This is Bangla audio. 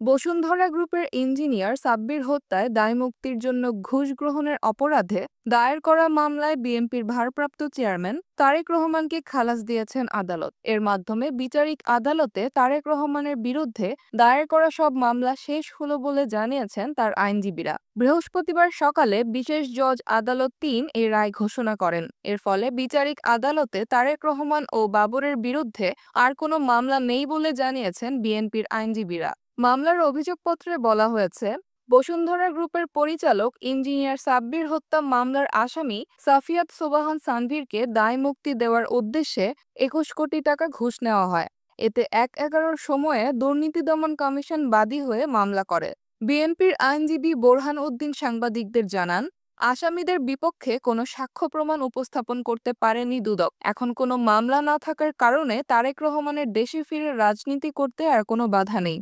বসুন্ধরা গ্রুপের ইঞ্জিনিয়ার সাব্বির হত্যায় দায়মুক্তির জন্য ঘুষ গ্রহণের অপরাধে দায়ের করা মামলায় বিএনপির ভারপ্রাপ্ত চেয়ারম্যান তারেক রহমানকে খালাস দিয়েছেন আদালত। এর মাধ্যমে বিচারিক আদালতে তারেক রহমানের বিরুদ্ধে দায়ের করা সব মামলা শেষ হলো বলে জানিয়েছেন তার আইনজীবীরা। বৃহস্পতিবার সকালে বিশেষ জজ আদালত ৩ এই রায় ঘোষণা করেন। এর ফলে বিচারিক আদালতে তারেক রহমান ও বাবরের বিরুদ্ধে আর কোনো মামলা নেই বলে জানিয়েছেন বিএনপির আইনজীবীরা। মামলার অভিযোগপত্রে বলা হয়েছে, বসুন্ধরা গ্রুপের পরিচালক ইঞ্জিনিয়ার সাব্বির হত্যা মামলার আসামি সাফিয়াত সোবাহান সানভীরকে দায় মুক্তি দেওয়ার উদ্দেশ্যে ২১ কোটি টাকা ঘুষ নেওয়া হয়। এতে ১/১১ সময়ে দুর্নীতি দমন কমিশন বাদী হয়ে মামলা করে। বিএনপির আইনজীবী বোরহান উদ্দিন সাংবাদিকদের জানান, আসামিদের বিপক্ষে কোনো সাক্ষ্য প্রমাণ উপস্থাপন করতে পারেনি দুদক। এখন কোনো মামলা না থাকার কারণে তারেক রহমানের দেশে ফিরে রাজনীতি করতে আর কোনো বাধা নেই।